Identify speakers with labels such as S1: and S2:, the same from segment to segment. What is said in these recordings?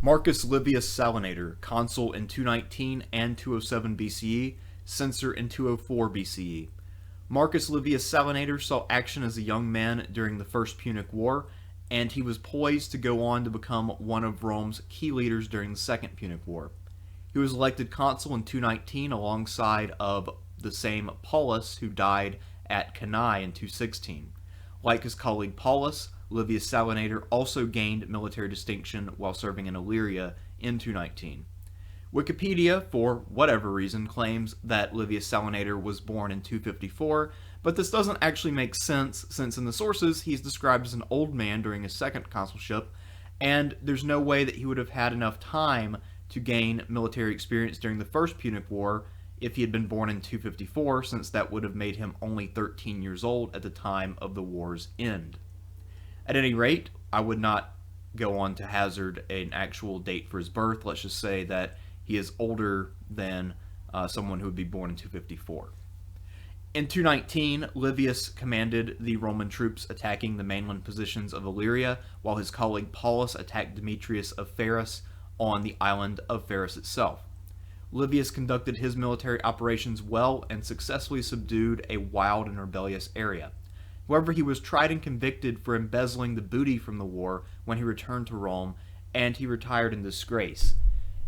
S1: Marcus Livius Salinator, Consul in 219 and 207 BCE, Censor in 204 BCE. Marcus Livius Salinator saw action as a young man during the First Punic War, and he was poised to go on to become one of Rome's key leaders during the Second Punic War. He was elected consul in 219 alongside of the same Paulus who died at Cannae in 216. Like his colleague Paulus, Livius Salinator also gained military distinction while serving in Illyria in 219. Wikipedia, for whatever reason, claims that Livius Salinator was born in 254, but this doesn't actually make sense since in the sources he's described as an old man during his second consulship, and there's no way that he would have had enough time to gain military experience during the First Punic War if he had been born in 254, since that would have made him only 13 years old at the time of the war's end. At any rate, I would not go on to hazard an actual date for his birth. Let's just say that he is older than someone who would be born in 254. In 219, Livius commanded the Roman troops attacking the mainland positions of Illyria, while his colleague Paulus attacked Demetrius of Pharis on the island of Pharis itself. Livius conducted his military operations well and successfully subdued a wild and rebellious area. However, he was tried and convicted for embezzling the booty from the war when he returned to Rome, and he retired in disgrace.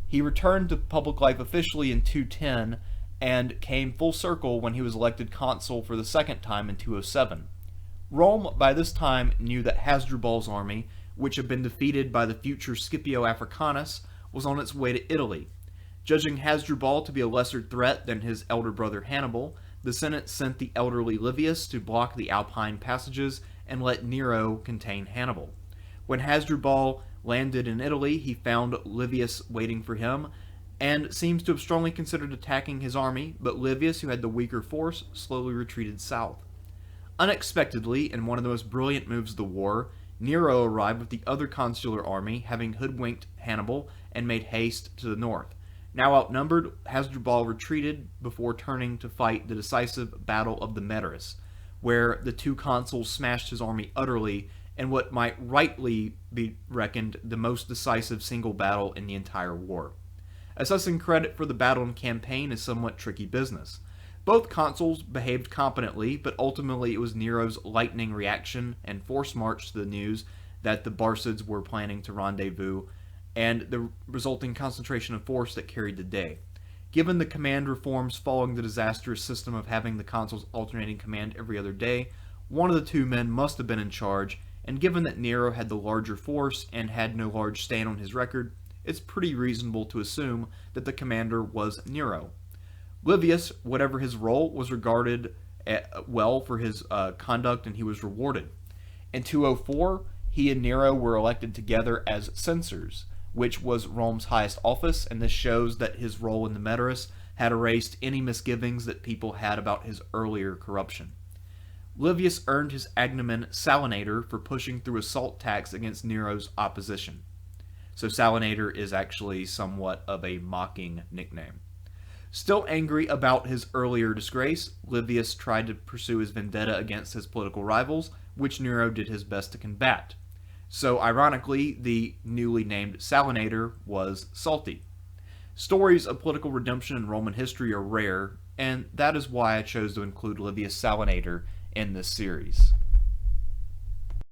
S1: He returned to public life officially in 210 and came full circle when he was elected consul for the second time in 207. Rome by this time knew that Hasdrubal's army, which had been defeated by the future Scipio Africanus, was on its way to Italy. Judging Hasdrubal to be a lesser threat than his elder brother Hannibal, the Senate sent the elderly Livius to block the Alpine passages and let Nero contain Hannibal. When Hasdrubal landed in Italy, he found Livius waiting for him, and seems to have strongly considered attacking his army, but Livius, who had the weaker force, slowly retreated south. Unexpectedly, in one of the most brilliant moves of the war, Nero arrived with the other consular army, having hoodwinked Hannibal and made haste to the north. Now outnumbered, Hasdrubal retreated before turning to fight the decisive Battle of the Metaurus, where the two consuls smashed his army utterly in what might rightly be reckoned the most decisive single battle in the entire war. Assessing credit for the battle and campaign is somewhat tricky business. Both consuls behaved competently, but ultimately it was Nero's lightning reaction and forced march to the news that the Barcids were planning to rendezvous, and the resulting concentration of force that carried the day. Given the command reforms following the disastrous system of having the consuls alternating command every other day, one of the two men must have been in charge, and given that Nero had the larger force and had no large stain on his record, it's pretty reasonable to assume that the commander was Nero. Livius, whatever his role, was regarded well for his conduct, and he was rewarded. In 204, he and Nero were elected together as censors, which was Rome's highest office, and this shows that his role in the Metaurus had erased any misgivings that people had about his earlier corruption. Livius earned his agnomen Salinator for pushing through a salt tax against Nero's opposition. So Salinator is actually somewhat of a mocking nickname. Still angry about his earlier disgrace, Livius tried to pursue his vendetta against his political rivals, which Nero did his best to combat. So, ironically, the newly named Salinator was salty. Stories of political redemption in Roman history are rare, and that is why I chose to include Livius Salinator in this series.